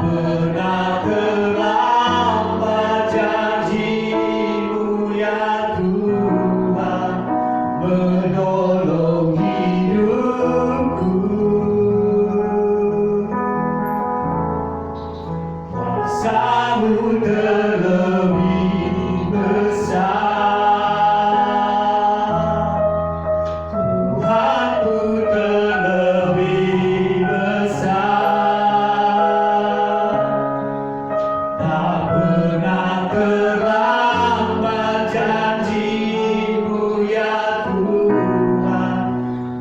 pernah terlambat janji-Mu ya Tuhan menolong hidupku. Kuasa-Mu terlebih besar, Tuhanku terlebih besar. Tak pernah terlambat janji-Mu ya Tuhan,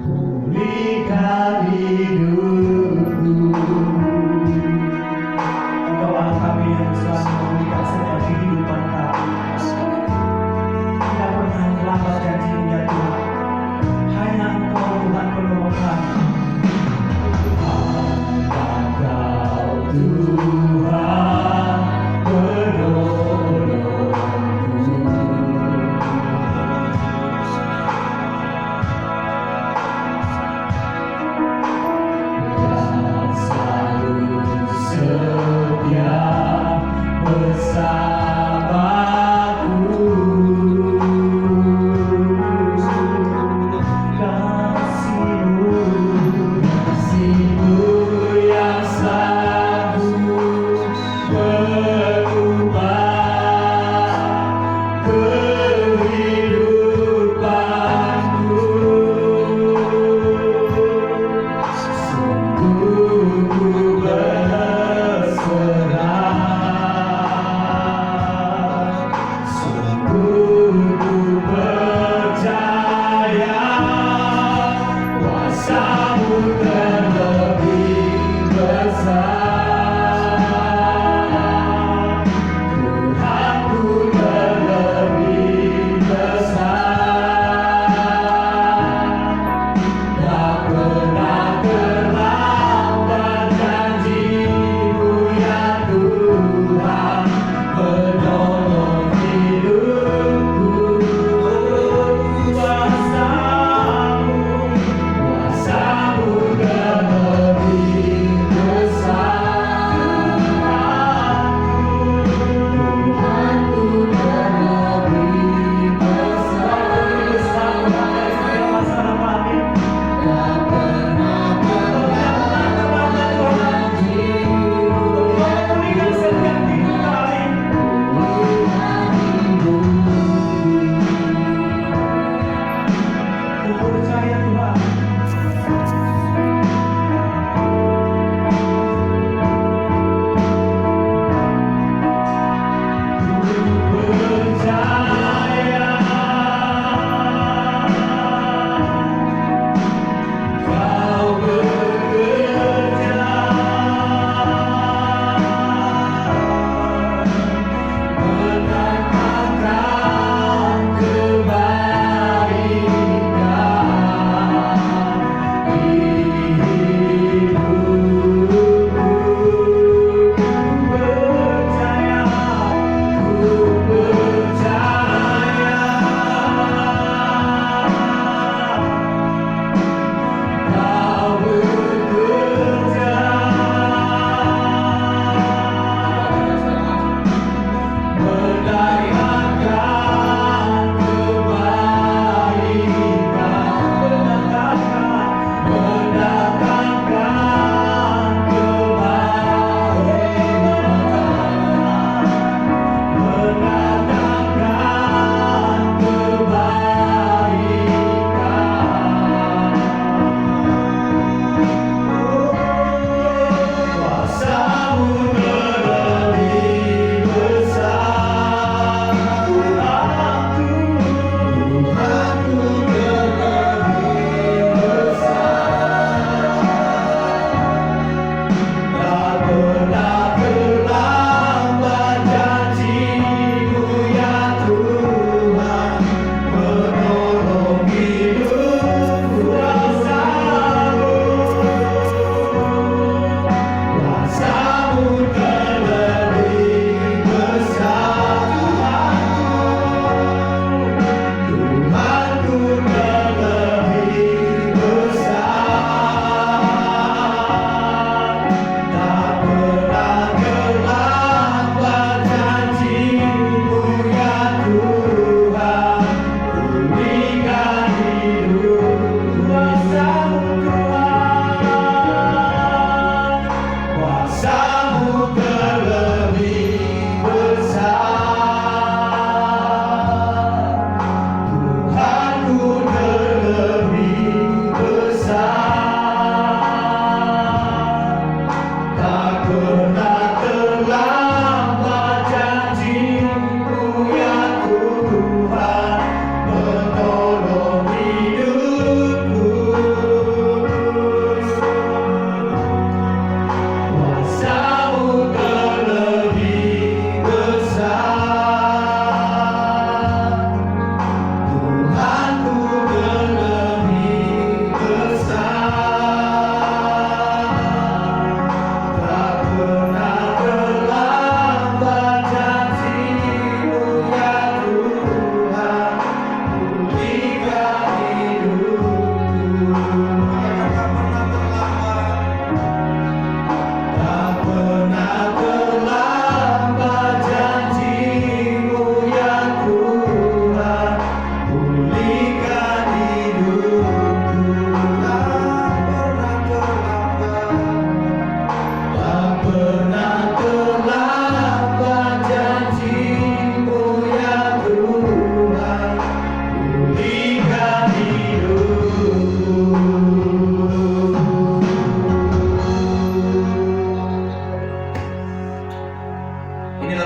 pulihkan hidupku. Engkaulah kami yang selalu memulihkan setiap kehidupan kami. Tidak pernah terlambat janji-Mu ya Tuhan. Hanya Engkau Tuhan penolong kami. Hanya Engkau Tuhan penolongku. Yang selalu setia bersamaku. Kasih-Mu yang selalu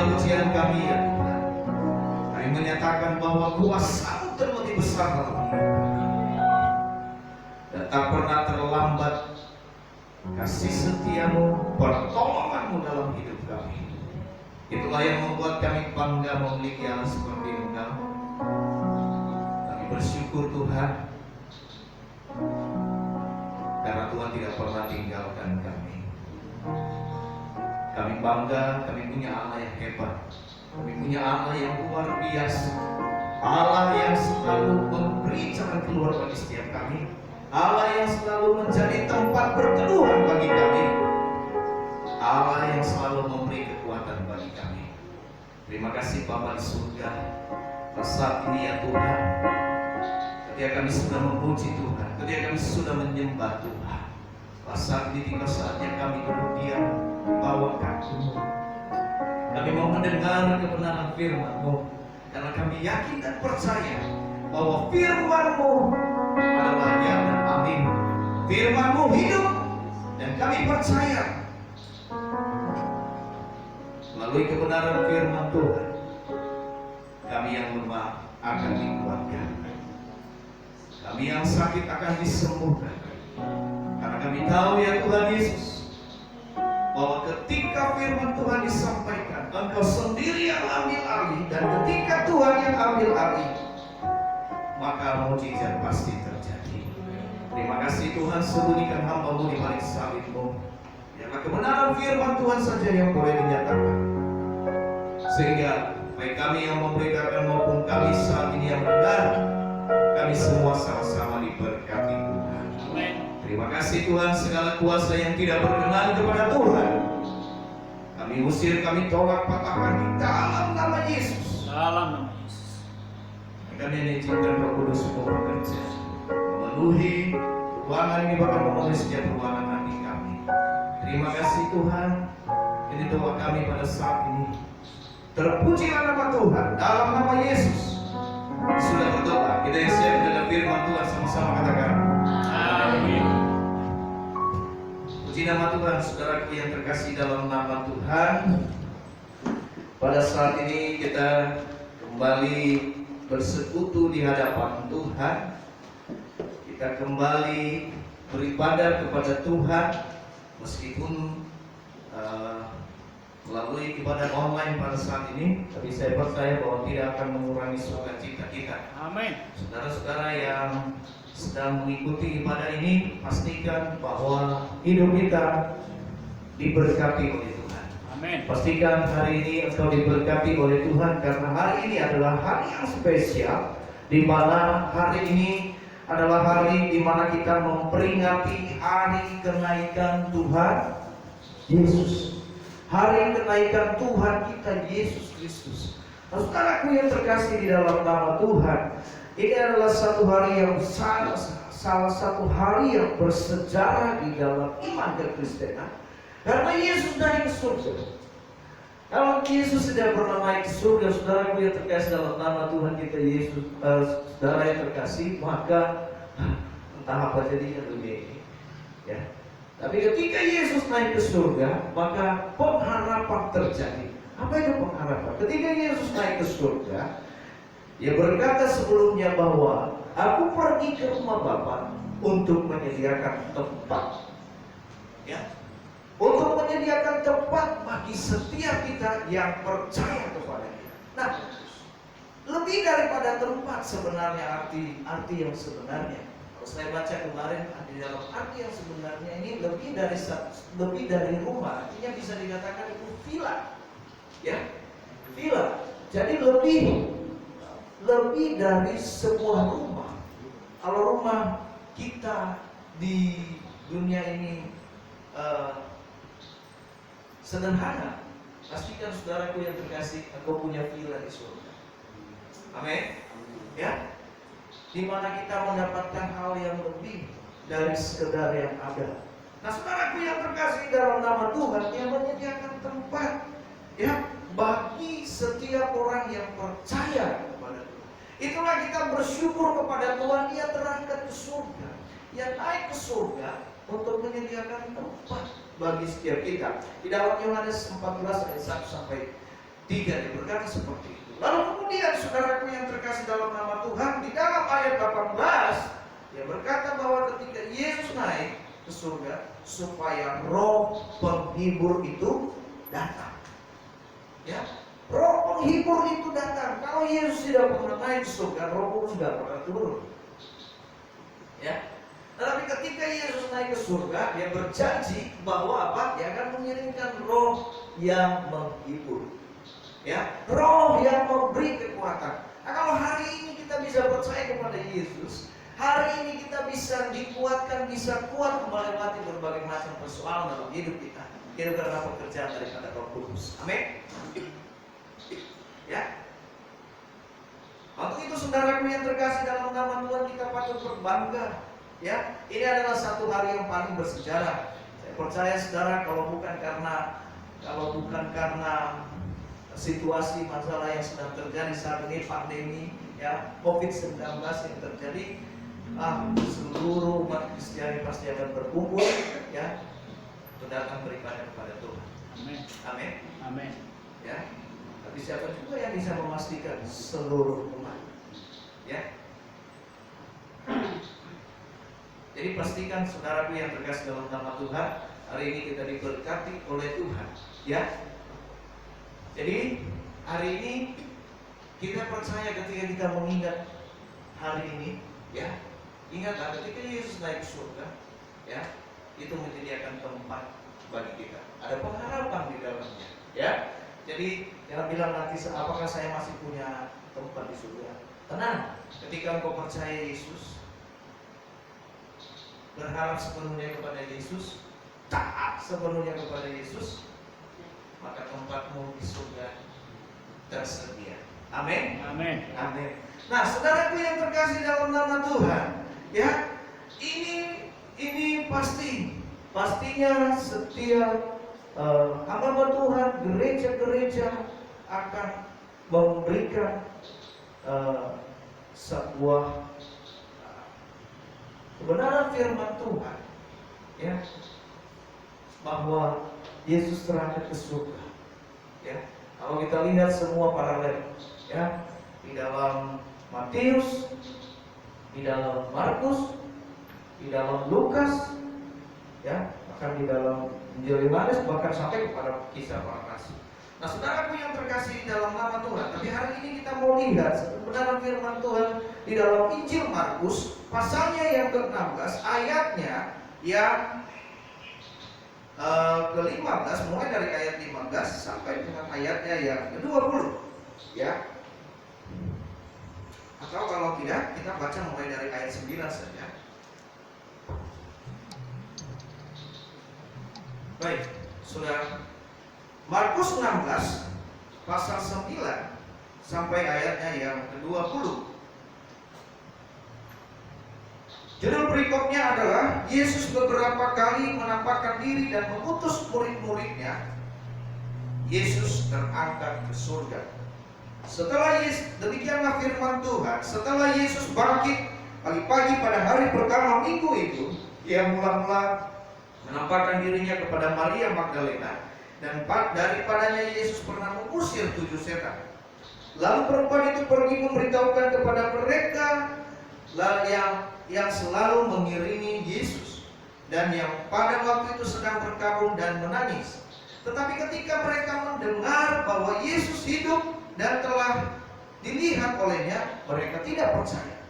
terimalah pujian kami ya Tuhan. Kami menyatakan bahwa kuasa-Mu terlebih besar dalam hidup kami. Dan tak pernah terlambat kasih setia-Mu, pertolongan-Mu dalam hidup kami. Itulah yang membuat kami bangga memiliki Allah seperti Engkau. Kami bersyukur Tuhan, karena Tuhan tidak pernah tinggalkan kami. Kami bangga, kami punya Allah yang hebat. Kami punya Allah yang luar biasa. Allah yang selalu memberi jalan keluar bagi setiap kami. Allah yang selalu menjadi tempat perteduhan bagi kami. Allah yang selalu memberi kekuatan bagi kami. Terima kasih Bapa di surga. Saat ini ya Tuhan, ketika kami sudah memuji Tuhan, ketika kami sudah menyembah Tuhan, saat ini tiba saatnya kami kemudian bawa kaki-Mu. Kami mau mendengar kebenaran firman-Mu, karena kami yakin dan percaya bahwa firman-Mu adalah ya dan amin. Firman-Mu hidup, dan kami percaya melalui kebenaran firman Tuhan, kami yang lemah akan dikuatkan, kami yang sakit akan disembuhkan. Karena kami tahu ya Tuhan Yesus, bahwa ketika firman Tuhan disampaikan, Engkau sendiri yang ambil alih. Dan ketika Tuhan yang ambil alih, maka mukjizat pasti terjadi. Terima kasih Tuhan, sembunyikan hamba-Mu di balik salib-Mu. Biarlah kebenaran firman Tuhan saja yang boleh dinyatakan, sehingga baik kami yang memberitakan maupun kami saat ini yang mendengar, kami semua sama-sama diberkati Tuhan. Amin. Terima kasih Tuhan, segala kuasa yang tidak berkenan kepada Tuhan, kami usir, kami tolak, patahkan di dalam nama Yesus. Dalam nama Yesus. Kami izinkan Roh Kudus bekerja, memenuhi ruangan ini, bahkan memenuhi setiap ruangan hati kami. Terima kasih Tuhan. Ini doa kami pada saat ini. Terpujilah nama Tuhan dalam nama Yesus. Sudah berdoa, kita yang siap dengan firman Tuhan sama-sama katakan Amin. puji nama Tuhan. Saudara yang terkasih dalam nama Tuhan, pada saat ini kita kembali bersekutu di hadapan Tuhan. Kita kembali beribadah kepada Tuhan, meskipun melalui ibadah online pada saat ini, tapi saya percaya bahwa tidak akan mengurangi sukacita kita. Amin. Saudara-saudara yang sedang mengikuti ibadah ini, pastikan bahwa hidup kita diberkati oleh Tuhan. Amin. Pastikan hari ini engkau diberkati oleh Tuhan, karena hari ini adalah hari yang spesial, di mana hari ini adalah hari di mana kita memperingati hari kenaikan Tuhan Yesus. Hari kenaikan Tuhan kita Yesus Kristus. Nah, saudaraku yang terkasih di dalam nama Tuhan, ini adalah satu hari yang salah satu hari yang bersejarah di dalam iman kekristenan, karena Yesus naik ke surga. Kalau Yesus tidak pernah naik ke surga, saudaraku yang terkasih dalam nama Tuhan kita Yesus, saudara yang terkasih, maka entah apa jadinya dunia ini, ya. Tapi ketika Yesus naik ke surga, maka pengharapan terjadi. Apa itu pengharapan? Ketika Yesus naik ke surga, Dia berkata sebelumnya bahwa aku pergi ke rumah Bapa untuk menyediakan tempat, ya, untuk menyediakan tempat bagi setiap kita yang percaya kepada Dia. Nah, lebih daripada tempat sebenarnya, arti yang sebenarnya. Kalau saya baca kemarin di dalam arti yang sebenarnya ini lebih dari rumah, artinya bisa dikatakan itu villa, ya, villa. Jadi lebih dari sebuah rumah. Kalau rumah kita di dunia ini sederhana, pastikan saudaraku yang terkasih, engkau punya villa di surga. Amin. Ya. Di mana kita mendapatkan hal yang lebih dari sekedar yang ada. Nah, saudaraku yang terkasih dalam nama Tuhan, yang menyediakan tempat, ya, bagi setiap orang yang percaya kepada Tuhan. Itulah kita bersyukur kepada Tuhan, Dia terangkat ke surga, Dia naik ke surga untuk menyediakan tempat bagi setiap kita. Di dalam Yohanes 14 ayat 1 sampai 3 dia berkata seperti itu. Lalu kemudian saudaraku yang terkasih dalam nama Tuhan, di dalam ayat 18 dia berkata bahwa ketika Yesus naik ke surga supaya roh penghibur itu datang. Ya, roh penghibur itu datang. Kalau Yesus tidak pernah naik ke surga, roh Kudus tidak pernah turun. Ya, tetapi ketika Yesus naik ke surga, dia berjanji bahwa apa? Dia akan mengirimkan roh yang menghibur. Ya, roh yang memberi kekuatan. Nah, kalau hari ini kita bisa percaya kepada Yesus, hari ini kita bisa dikuatkan, bisa kuat melewati berbagai macam persoalan dalam hidup kita. Itu karena pekerjaan daripada Roh Kudus. Amin. Ya. Untuk itu saudaraku yang terkasih dalam nama Tuhan, kita patut berbangga. Ya, ini adalah satu hari yang paling bersejarah. Saya percaya saudara, kalau bukan karena situasi masalah yang sedang terjadi saat ini, pandemi ya COVID-19 yang terjadi, seluruh umat Kristiani pasti akan berkumpul ya untuk datang beribadah kepada Tuhan. Amin. Amin. Amin. Ya. Tapi siapa juga yang bisa memastikan seluruh umat? Ya. Jadi pastikan saudaraku yang terkasih dalam nama Tuhan, hari ini kita diberkati oleh Tuhan. Ya. Jadi hari ini kita percaya ketika kita mengingat hari ini, ya, ingatlah ketika Yesus naik ke surga, ya, itu menyediakan tempat bagi kita. Ada pengharapan di dalamnya, ya. Jadi jangan bilang nanti apakah saya masih punya tempat di surga. Tenang, ketika engkau percaya Yesus, berharap sepenuhnya kepada Yesus, taat sepenuhnya kepada Yesus, maka tempatmu di surga tersedia. Amin. Amin. Amin. Nah, saudaraku yang terkasih dalam nama Tuhan, ya, ini pastinya setiap hamba Tuhan, gereja-gereja akan memberikan sebuah kebenaran firman Tuhan, ya, bahwa Yesus terangkat ke surga. Ya, kalau kita lihat semua paralel, ya, di dalam Matius, di dalam Markus, di dalam Lukas, ya, bahkan di dalam Injil Yohanes, bahkan sampai kepada kisah para rasul. Nah, saudaraku yang terkasih dalam nama Tuhan, tapi hari ini kita mau lihat kebenaran firman Tuhan di dalam Injil Markus, pasalnya yang ke-16, ayatnya yang ke-15, mulai dari ayat 15 sampai dengan ayatnya yang ke-20, ya. Atau kalau tidak, kita baca mulai dari ayat 9 saja. Baik, sudah. Markus 16 pasal 9 sampai ayatnya yang ke-20. Judul perikopnya adalah Yesus beberapa kali menampakkan diri dan mengutus murid-muridnya. Yesus terangkat ke surga. Demikianlah firman Tuhan. Setelah Yesus bangkit pagi-pagi pada hari pertama minggu itu, Ia mula-mula menampakkan dirinya kepada Maria Magdalena, dan daripadanya Yesus pernah mengusir 7 setan. Lalu perempuan itu pergi memberitahukan kepada mereka yang selalu mengiringi Yesus, dan yang pada waktu itu sedang berkabung dan menangis. Tetapi ketika mereka mendengar bahwa Yesus hidup dan telah dilihat olehnya, mereka tidak percaya.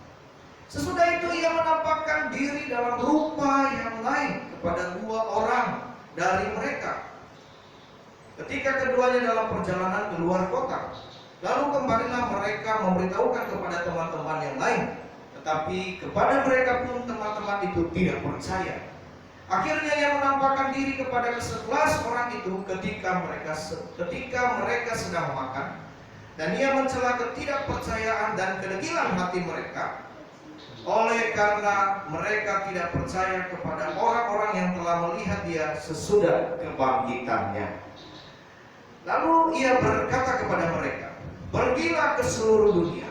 Sesudah itu Ia menampakkan diri dalam rupa yang lain kepada 2 orang dari mereka, ketika keduanya dalam perjalanan keluar kota. Lalu kembalilah mereka memberitahukan kepada teman-teman yang lain, tetapi kepada mereka pun teman-teman itu tidak percaya. Akhirnya Ia menampakkan diri kepada ke-11 orang itu ketika mereka sedang makan, dan Ia mencela ketidakpercayaan dan kedegilan hati mereka, oleh karena mereka tidak percaya kepada orang-orang yang telah melihat Dia sesudah kebangkitannya. Lalu Ia berkata kepada mereka, "Pergilah ke seluruh dunia,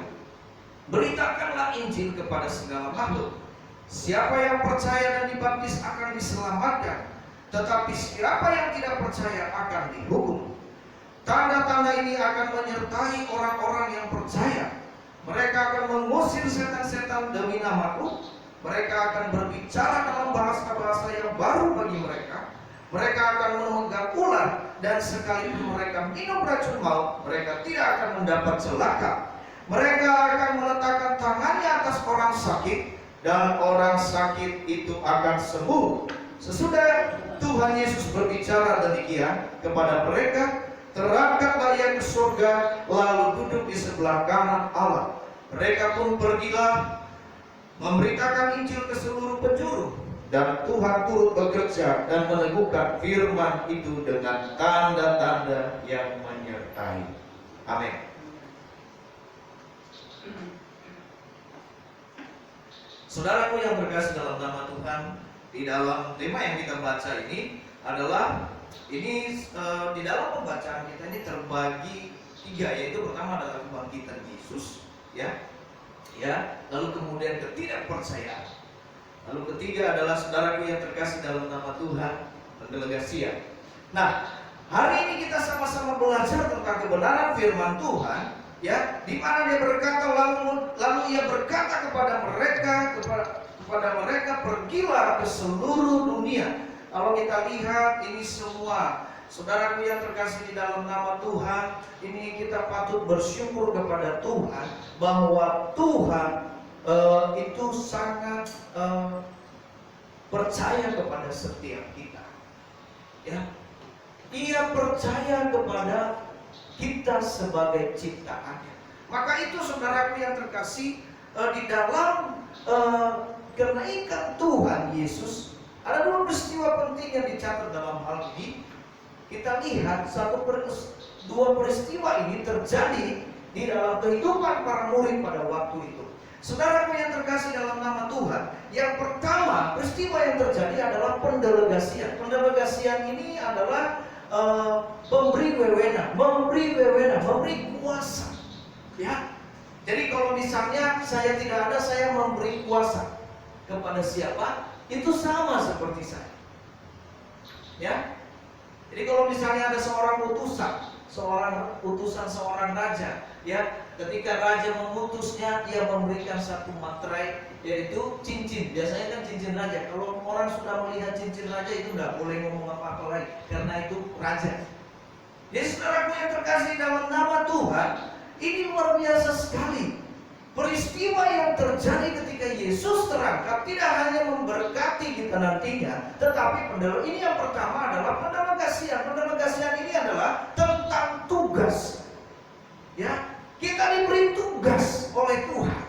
beritakanlah Injil kepada segala makhluk. Siapa yang percaya dan dibaptis akan diselamatkan, tetapi siapa yang tidak percaya akan dihukum. Tanda-tanda ini akan menyertai orang-orang yang percaya. Mereka akan mengusir setan-setan demi namaku. Mereka akan berbicara dalam bahasa-bahasa yang baru bagi mereka. Mereka akan memegang ular, dan sekalipun mereka minum racun maut, mereka tidak akan mendapat celaka. Mereka akan meletakkan tangannya atas orang sakit, dan orang sakit itu akan sembuh. Sesudah Tuhan Yesus berbicara demikian kepada mereka, terangkatlah ia ke surga, lalu duduk di sebelah kanan Allah. Mereka pun pergilah memberitakan Injil ke seluruh penjuru, dan Tuhan turut bekerja dan meneguhkan firman itu dengan tanda-tanda yang menyertai. Amin. Saudaraku yang berkasih dalam nama Tuhan, di dalam tema yang kita baca ini adalah di dalam pembacaan kita ini terbagi tiga, yaitu pertama adalah kebangkitan Yesus, lalu kemudian ketidakpercayaan, lalu ketiga adalah saudaraku yang terkasih dalam nama Tuhan, pendelegasian. Nah, hari ini kita sama-sama belajar tentang kebenaran firman Tuhan, di mana dia berkata, lalu ia berkata kepada mereka, pergilah ke seluruh dunia. Kalau kita lihat ini semua, saudaraku yang terkasih di dalam nama Tuhan, ini kita patut bersyukur kepada Tuhan bahwa Tuhan itu sangat percaya kepada setiap kita. Ia percaya kepada kita sebagai ciptaannya. Maka itu saudaraku yang terkasih, di dalam kenaikan Tuhan Yesus, ada dua peristiwa penting yang dicatat dalam hal ini. Kita lihat dua peristiwa ini terjadi di dalam kehidupan para murid pada waktu itu. Saudaraku yang terkasih dalam nama Tuhan, yang pertama peristiwa yang terjadi adalah pendelegasian. Pendelegasian ini adalah memberi wewenang, memberi kuasa. Jadi kalau misalnya saya tidak ada, saya memberi kuasa kepada siapa? Itu sama seperti saya. Jadi kalau misalnya ada seorang utusan seorang raja, ketika raja memutusnya, dia memberikan satu materai, yaitu cincin. Biasanya kan cincin raja. Kalau orang sudah melihat cincin raja, itu nggak boleh ngomong apa-apa lagi, karena itu raja. Jadi saudaraku yang terkasih dalam nama Tuhan, ini luar biasa sekali. Peristiwa yang terjadi ketika Yesus terangkat tidak hanya memberkati kita nantinya, tetapi ini yang pertama adalah pendelegasian. Pendelegasian ini adalah tentang tugas. Kita diberi tugas oleh Tuhan.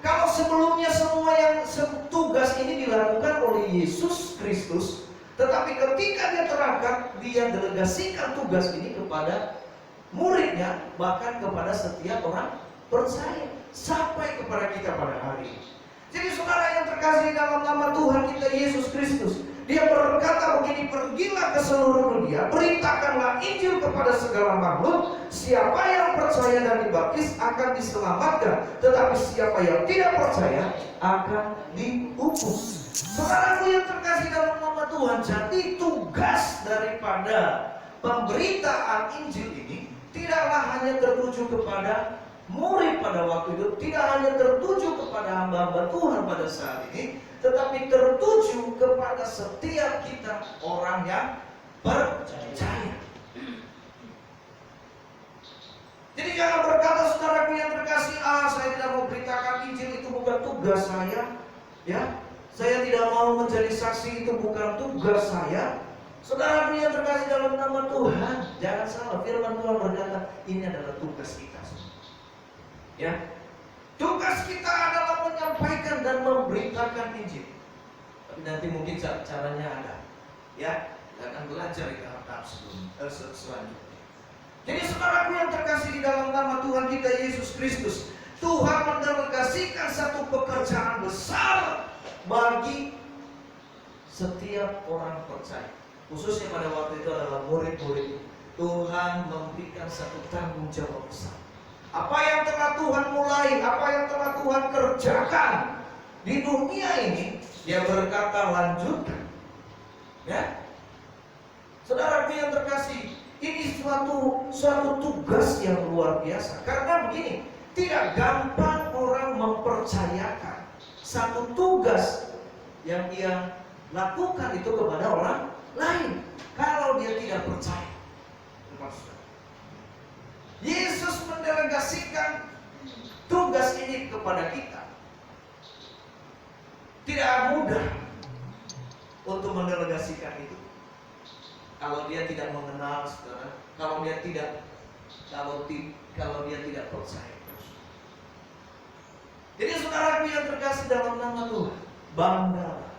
Kalau sebelumnya semua yang tugas ini dilakukan oleh Yesus Kristus, tetapi ketika dia terangkat, dia delegasikan tugas ini kepada muridnya, bahkan kepada setiap orang percaya, sampai kepada kita pada hari ini. Jadi saudara yang terkasih dalam nama Tuhan kita Yesus Kristus, dia berkata begini, pergilah ke seluruh dunia, beritakanlah Injil kepada segala makhluk. Siapa yang percaya dan dibaptis akan diselamatkan, tetapi siapa yang tidak percaya akan dihukum. Saudaraku yang terkasih dalam nama Tuhan, jadi tugas daripada pemberitaan Injil ini tidaklah hanya tertuju kepada murid pada waktu itu, tidak hanya tertuju kepada hamba-hamba Tuhan pada saat ini, tetapi tertuju kepada setiap kita orang yang percaya. Jadi jangan berkata saudaraku yang terkasih, saya tidak mau beritakan Injil, itu bukan tugas saya. Saya tidak mau menjadi saksi, itu bukan tugas saya. Saudaraku yang terkasih dalam nama Tuhan, jangan salah, firman Tuhan berkata ini adalah tugas kita. Tugas kita adalah menyampaikan dan memberitakan Injil. Tapi nanti mungkin caranya ada. Kita akan belajar di tahap selanjutnya. Jadi saudaraku yang terkasih di dalam nama Tuhan kita Yesus Kristus, Tuhan mendelegasikan satu pekerjaan besar bagi setiap orang percaya. Khususnya pada waktu itu adalah murid-murid. Tuhan memberikan satu tanggung jawab besar. Apa yang telah Tuhan mulai, apa yang telah Tuhan kerjakan di dunia ini, dia berkata lanjutkan. Saudaraku yang terkasih, Ini suatu tugas yang luar biasa. Karena begini, tidak gampang orang mempercayakan satu tugas yang dia lakukan itu kepada orang lain kalau dia tidak percaya. Yesus mendelegasikan tugas ini kepada kita. Tidak mudah untuk mendelegasikan itu kalau dia tidak mengenal saudara, kalau dia tidak percaya. Jadi saudaraku yang terkasih dalam nama Tuhan, banggalah.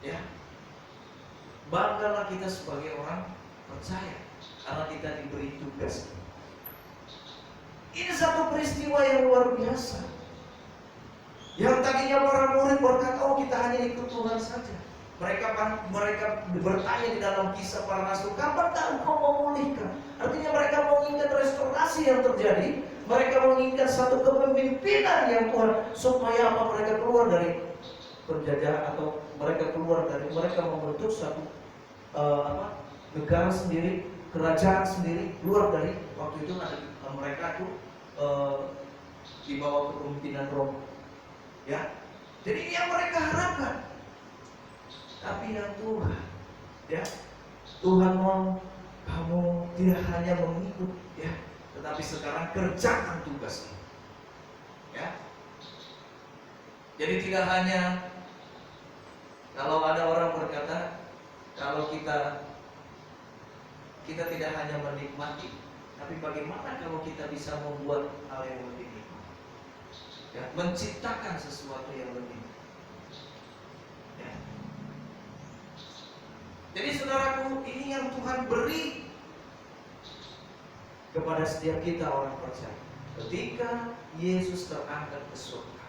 Ya. Banggalah kita sebagai orang percaya karena kita diberi tugas. Ini satu peristiwa yang luar biasa. Yang tadinya para murid berkata, oh kita hanya ikut Tuhan saja. Mereka bertanya di dalam Kisah Para Rasul, kapan Engkau memulihkan? Artinya mereka menginginkan restorasi yang terjadi. Mereka menginginkan satu kepemimpinan yang Tuhan, supaya apa? Mereka keluar dari penjajahan, atau mereka membentuk satu negara sendiri, kerajaan sendiri, keluar dari waktu itu mereka itu di bawah kepemimpinan Roma. Ya, jadi ini yang mereka harapkan. Tapi yang Tuhan, ya, Tuhan mau kamu tidak hanya mengikut, ya, tetapi sekarang kerjakan tugas ini. Ya. Jadi tidak hanya, kalau ada orang berkata, kalau kita tidak hanya menikmati, tapi bagaimana kalau kita bisa membuat hal yang lebih nikmat, ya, menciptakan sesuatu yang lebih. Ya. Jadi saudaraku, ini yang Tuhan beri kepada setiap kita orang percaya. Ketika Yesus terangkat ke surga,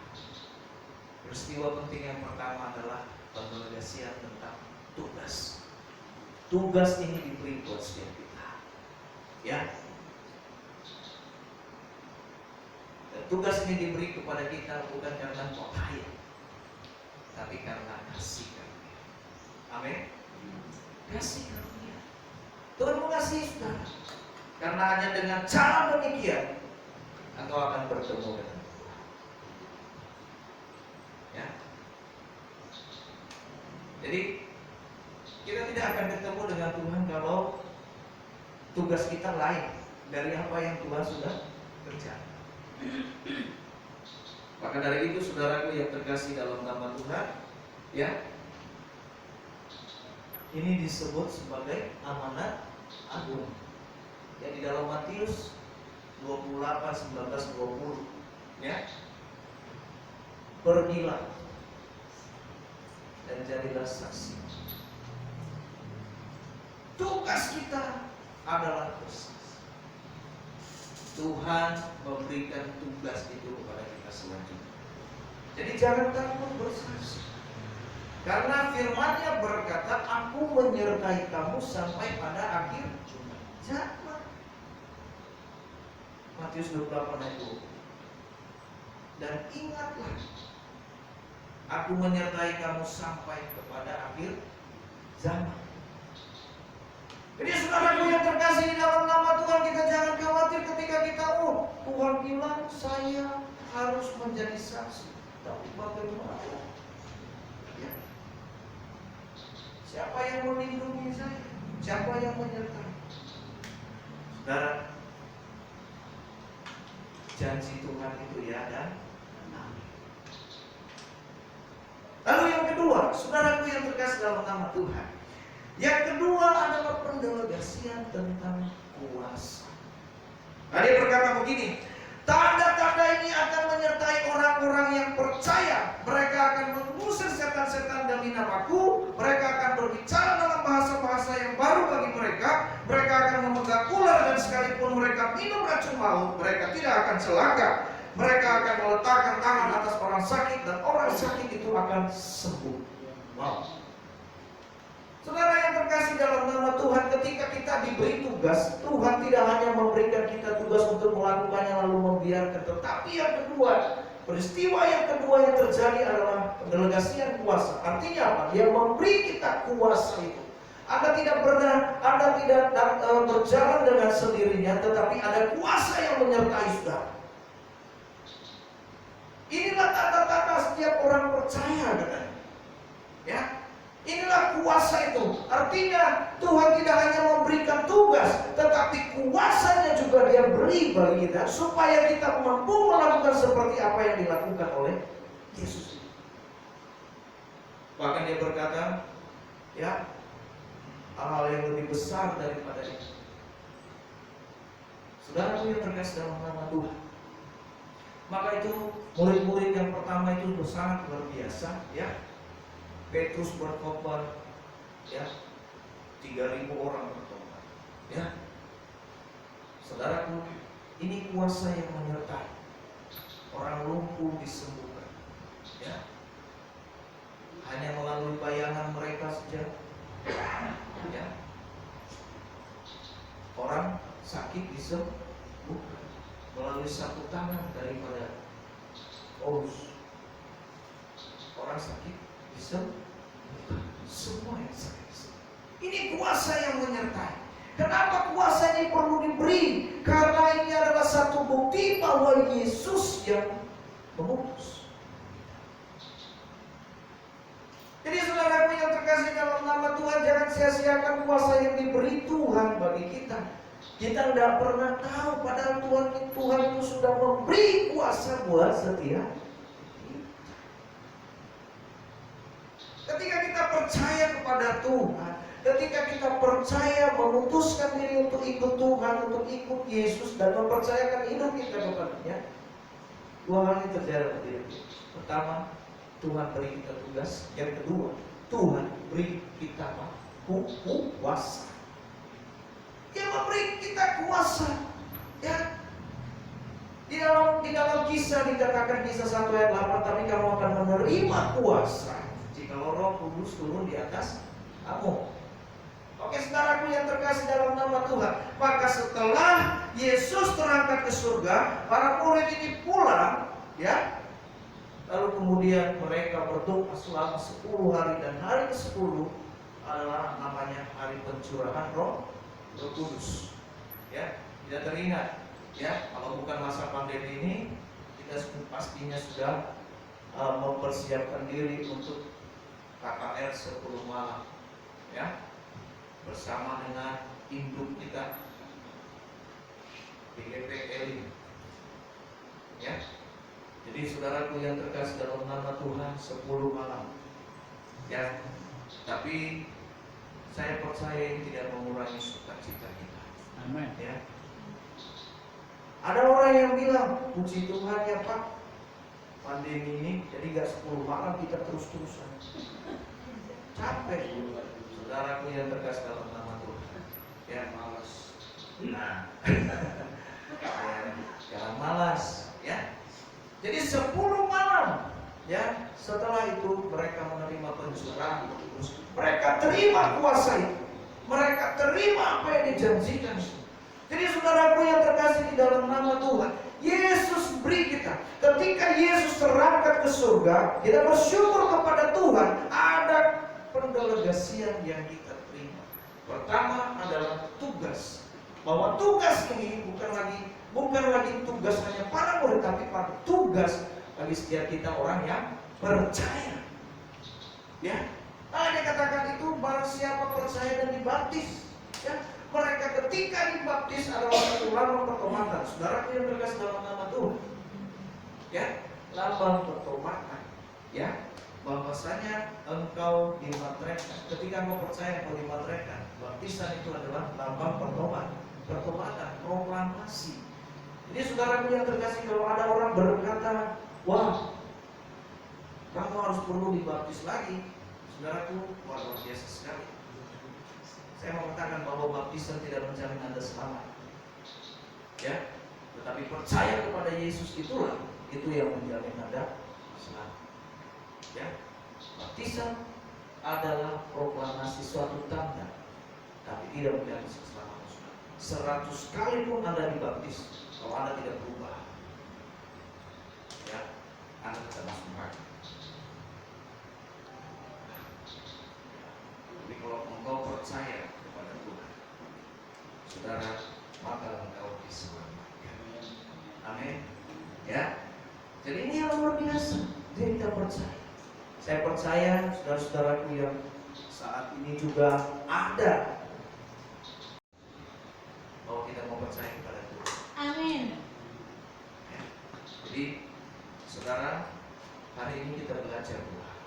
peristiwa penting yang pertama adalah pendelegasian tentang tugas. Tugas ini diberi buat setiap kita. Ya. Dan tugas ini diberi kepada kita bukan karena kaya, tapi karena kasih karunia. Amin. Kasih karunia. Tuhan mengasihi saudara. Karena hanya dengan cara demikian engkau akan bertemu dengan Tuhan. Ya. Jadi kita tidak akan bertemu dengan Tuhan kalau tugas kita lain dari apa yang Tuhan sudah kerjakan. Maka dari itu saudaraku yang terkasih dalam nama Tuhan, ya, ini disebut sebagai amanat agung. Ya, di dalam Matius 28:19-20, ya. Pergilah dan jadilah saksi. Tugas kita adalah bersaksi. Tuhan memberikan tugas itu kepada kita selanjutnya. Jadi jangan takut bersaksi. Karena firman-Nya berkata, aku menyertai kamu sampai pada akhir zaman. Matius 28 ayat 20. Dan ingatlah, aku menyertai kamu sampai kepada akhir zaman. Jadi saudaraku yang terkasih di dalam nama Tuhan, kita jangan khawatir ketika kita, Tuhan bilang saya harus menjadi saksi. Tapi bagaimana? Ya. Siapa yang melindungi saya? Siapa yang menyertai? Saudara, janji Tuhan itu ya dan amin. Lalu yang kedua, saudaraku yang terkasih dalam nama Tuhan, yang kedua adalah pendelegasian tentang kuasa. Nah, dia berkata begini, tanda-tanda ini akan menyertai orang-orang yang percaya. Mereka akan mengusir setan-setan demi namaku. Mereka akan berbicara dalam bahasa-bahasa yang baru bagi mereka. Mereka akan memegang ular, dan sekalipun mereka minum racun maut, mereka tidak akan celaka. Mereka akan meletakkan tangan atas orang sakit, dan orang sakit itu akan sembuh. Wow. Saudara yang terkasih dalam nama Tuhan, ketika kita diberi tugas, Tuhan tidak hanya memberikan kita tugas untuk melakukannya lalu membiarkan. Tetapi yang kedua, peristiwa yang kedua yang terjadi adalah pendelegasian kuasa. Artinya apa? Dia memberi kita kuasa itu. Anda tidak berjalan dengan sendirinya, tetapi ada kuasa yang menyertai saudara. Inilah tanda-tanda setiap orang percaya, katanya. Ya, inilah kuasa itu. Artinya Tuhan tidak hanya memberikan tugas, tetapi kuasanya juga Dia beri bagi kita supaya kita mampu melakukan seperti apa yang dilakukan oleh Yesus. Bahkan Dia berkata, ya, hal-hal yang lebih besar daripada itu. Saudaraku yang terkasih dalam nama Tuhan, maka itu murid-murid yang pertama itu sangat luar biasa, ya. Petrus berkhotbah, ya, 3.000 orang bertobat, ya. Saudaraku, ini kuasa yang menyertai. Orang lumpuh disembuhkan, ya. Hanya melalui bayangan mereka saja, ya. Orang sakit disembuhkan melalui satu tangan daripada Paulus. Orang sakit disembuhkan, semua yang sakit disembuhkan. Ini kuasa yang menyertai. Kenapa kuasa ini perlu diberi? Karena ini adalah satu bukti bahwa Yesus yang mengutus. Jadi saudaraku yang terkasih dalam nama Tuhan, jangan sia-siakan kuasa yang diberi Tuhan bagi kita. Kita tidak pernah tahu, padahal Tuhan itu sudah memberi kuasa buat setiap. Ketika kita percaya kepada Tuhan, ketika kita percaya memutuskan diri untuk ikut Tuhan, untuk ikut Yesus dan mempercayakan hidup kita kepadanya, dua hal ini terjadi. Pertama, Tuhan beri kita tugas. Yang kedua, Tuhan beri kita kuasa. Dia memberi kita kuasa, ya. Di dalam kisah dikatakan, kisah 1 ayat 8, tapi kamu akan menerima kuasa jika Roh Kudus turun di atas kamu. Oke, saudaraku yang terkasih dalam nama Tuhan, maka setelah Yesus terangkat ke surga, para murid ini pulang, ya. Lalu kemudian mereka berdoa selama 10 hari, dan hari ke-10 adalah namanya hari pencurahan Roh Kudus. Ya, tidak teringat. Ya, kalau bukan masa pandemi ini, kita pastinya sudah mempersiapkan diri untuk KKR 10 malam. Ya, bersama dengan induk kita BGPL. Ya. Jadi saudaraku yang terkasih dalam nama Tuhan, 10 malam. Ya. Tapi saya percaya ini tidak mengurangi sukacita kita. Amin. Ya. Ada orang yang bilang, puji Tuhan ya Pak, pandemi ini jadi gak 10 malam, kita terus-terusan. Capek, saudaraku yang terkasih dalam nama Tuhan. Ya, malas. Nah, ya, jangan malas, ya. Jadi 10 malam, ya. Setelah itu mereka menerima pencurahan Roh Kudus. Mereka terima kuasa itu. Mereka terima apa yang dijanjikan. Jadi saudaraku yang terkasih di dalam nama Tuhan, Yesus beri kita. Ketika Yesus terangkat ke surga, kita bersyukur kepada Tuhan. Ada pendelegasian yang kita terima. Pertama adalah tugas. Bahwa tugas ini bukan lagi tugas hanya para murid, tapi tugas bagi setiap kita orang yang percaya. Ya, nah dikatakan itu barang siapa percaya dan dibaptis, ya, mereka ketika dibaptis adalah satu lambang pertobatan. Saudara yang terkasih dalam nama Tuhan, ya, lambang pertobatan, ya, bahwasanya engkau dimateraikan. Ketika engkau percaya engkau dimateraikan, baptisan itu adalah lambang pertobatan, proklamasi. Jadi saudaraku yang terkasih, kalau ada orang berkata, wah, kamu harus perlu dibaptis lagi, saudaraku, luar biasa sekali. Saya mau katakan bahwa baptisan tidak menjamin Anda selamat, ya, tetapi percaya kepada Yesus itu yang menjamin Anda selamat. Ya, baptisan adalah proklamasi suatu tanda, tapi tidak menjamin selamat. 100 kali pun Anda dibaptis, kalau Anda tidak berubah, ya, Anda tetap masuk neraka. Jadi kalau engkau percaya kepada Tuhan, saudara, maka engkau diselamatkan. Amin. Ya. Jadi ini yang luar biasa. Jadi kita percaya. Saya percaya saudara-saudaraku yang saat ini juga ada bahwa kita mau percaya kepada Tuhan. Amin. Ya. Jadi saudara, hari ini kita belajar Tuhan.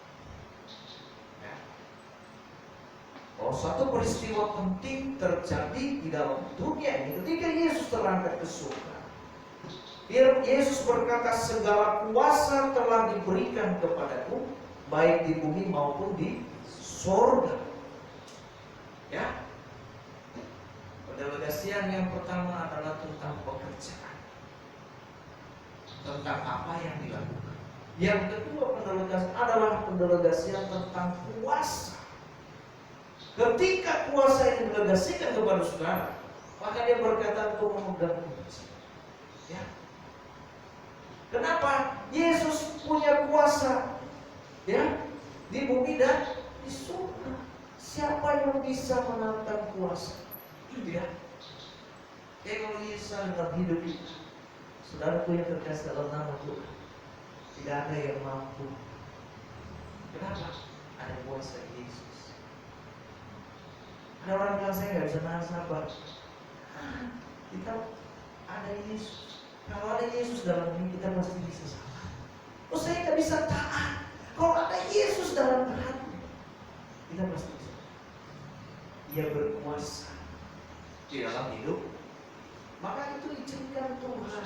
Ya. Bahwa suatu peristiwa penting terjadi di dalam dunia ini ketika Yesus terangkat ke surga. Yesus berkata, segala kuasa telah diberikan kepadaku, baik di bumi maupun di sorga. Ya. Pendelegasian yang pertama adalah tentang pekerjaan, tentang apa yang dilakukan. Yang kedua pendelegasian adalah pendelegasian tentang kuasa. Ketika kuasa ini didelegasikan kepada saudara, maka dia berkata untuk memegang kuasa. Ya. Kenapa? Yesus punya kuasa, ya, di bumi dan di surga. Siapa yang bisa menantang kuasa? Ya. Kalau Yesus dalam hidup kita, saudaraku yang terkasih dalam nama Tuhan, tidak ada yang mampu. Kenapa? Ada kuasa Yesus. Ada orang bilang saya nggak bisa nahan sabar. Kita ada Yesus. Kalau ada Yesus dalam diri kita pasti bisa sabar. Oh, saya nggak bisa taat. Kalau ada Yesus dalam hati, kita pasti bisa. Dia berkuasa di dalam hidup. Maka itu izinkan Tuhan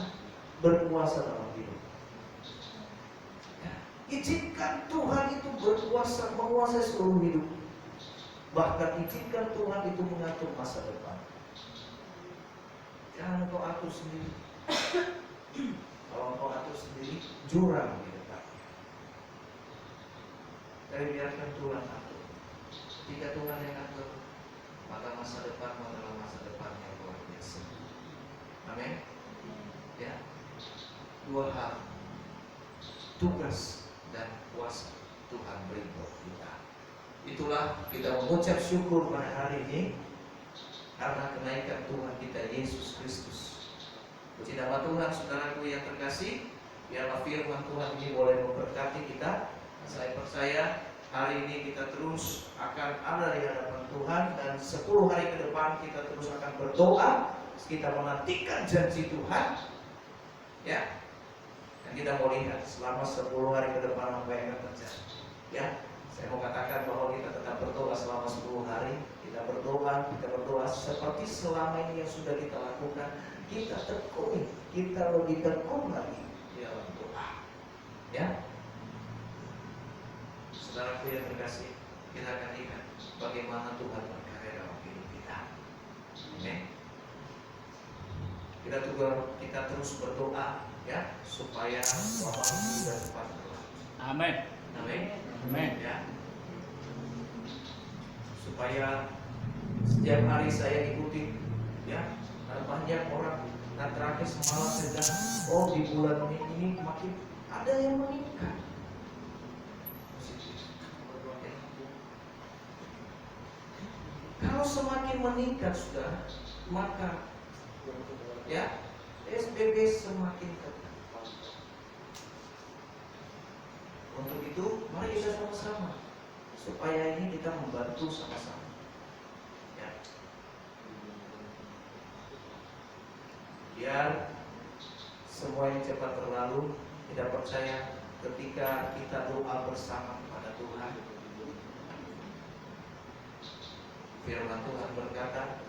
berkuasa dalam hidup. Ya. Izinkan Tuhan itu berkuasa, menguasai seluruh hidup. Bahkan izinkan Tuhan itu mengatur masa depan. Jangan kau atur sendiri. Kalau kau atur sendiri, jurang di depan. Tapi biarkan Tuhan atur. Jika Tuhan yang atur, maka masa depan adalah masa depan yang luar biasa. Amin. Ya. Dua hal, tugas dan kuasa Tuhan beri buat kita. Itulah kita mengucap syukur pada hari ini karena kenaikan Tuhan kita Yesus Kristus. Puji nama Tuhan, saudaraku yang terkasih. Biarlah firman Tuhan ini boleh memberkati kita. Saya percaya hari ini kita terus akan ada di hadapan Tuhan, dan 10 hari ke depan kita terus akan berdoa. Kita menantikan janji Tuhan, ya. Dan kita mau lihat selama 10 hari ke depan apa yang akan terjadi. Ya, saya mau katakan bahwa kita tetap berdoa selama 10 hari. Kita berdoa seperti selama ini yang sudah kita lakukan. Kita tekuni, kita lebih tekun lagi di dalam doa. Ya, saudaraku yang terkasih, kita akan lihat bagaimana Tuhan berkarya dalam hidup kita. Amin. Kita terus berdoa, ya, supaya wabah ini sudah cepat berlalu. Amin. Amin. Amin. Ya. Supaya setiap hari saya ikuti, ya, banyak orang. Nah, terakhir semalam saya bilang, oh di bulan ini makin ada yang meningkat. Kalau semakin meningkat sudah, maka ya PSBB semakin ketat. Untuk itu, mari kita sama-sama supaya ini kita membantu sama-sama. Ya. Biar semua yang cepat berlalu. Tidak percaya ketika kita doa bersama kepada Tuhan. Firman Tuhan berkata,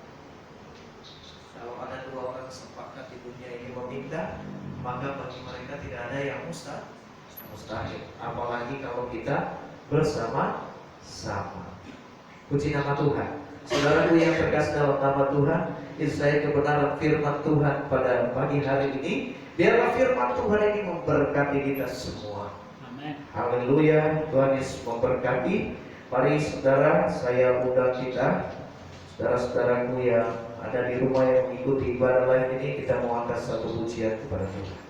kalau ada 2 orang sepakat di dunia ini meminta, maka bagi mereka tidak ada yang mustahil. Apalagi kalau kita bersama-sama. Puji nama Tuhan. Saudaraku yang terkasih dalam nama Tuhan, itu saya kebenaran firman Tuhan pada pagi hari ini. Biarlah firman Tuhan ini memberkati kita semua. Amin. Haleluya. Tuhan Yesus memberkati. Mari saudara, saya undang kita, saudara-saudaraku yang ada di rumah yang mengikuti ibadah live ini, kita mau angkat satu pujian kepada Tuhan.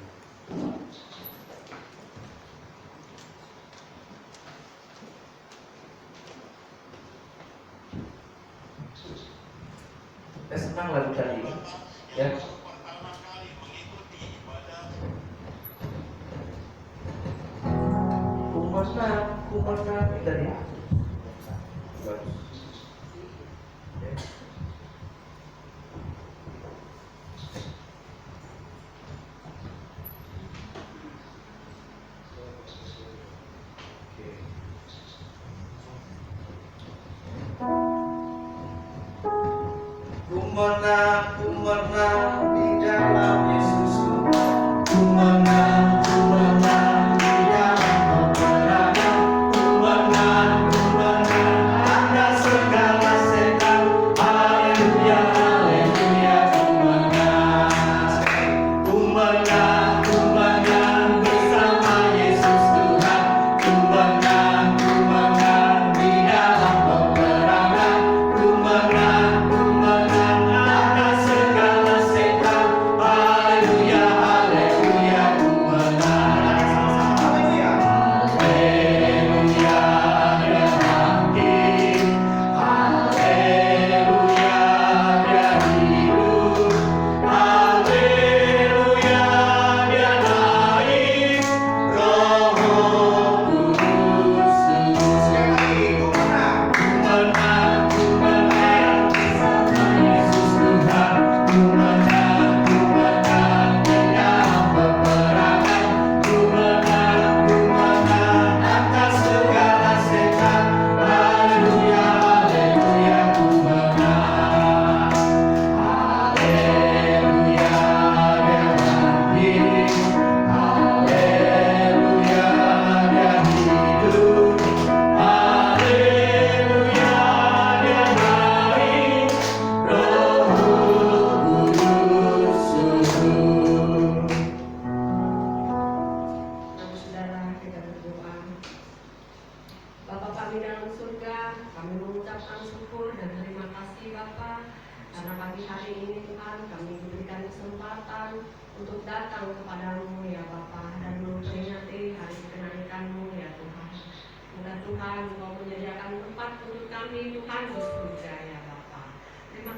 Saya senang lagu tadi, ya. Kumenang itu tadi. Bagus. Ya. Oke. Ku menang di dalam Yesus Tuhan. Ku menang di dalam peperangan. Ku menang atas segala setan. Haleluya, haleluya, ku menang. Ku menang bersama Yesus Tuhan. Ku menang di dalam peperangan. Ku menang atas segala setan. Haleluya, haleluya, ku menang. Haleluya, haleluya, dia bangkit. Haleluya, dia hidup. Haleluya, dia naik. Roh Kudus. Sekali lagi, ku menang bersama Yesus Tuhan. Ku menang di dalam peperangan. Ku menang atas segala setan. Haleluya, haleluya, ku menang. Haleluya, dia bangkit. Haleluya, dia hidup. Haleluya, dia naik. Roh Kudus turun. Mari saudara kita berdoa. Bapa kami dalam surga, kami mengucapkan syukur dan terima kasih Bapa karena pagi hari ini Tuhan kami diberikan kesempatan untuk datang kepadamu ya Bapa dan memperingati hari kenaikan-Mu ya Tuhan. Semoga Tuhan Engkau menyediakan tempat untuk kami Tuhan di surga ya Bapa. Terima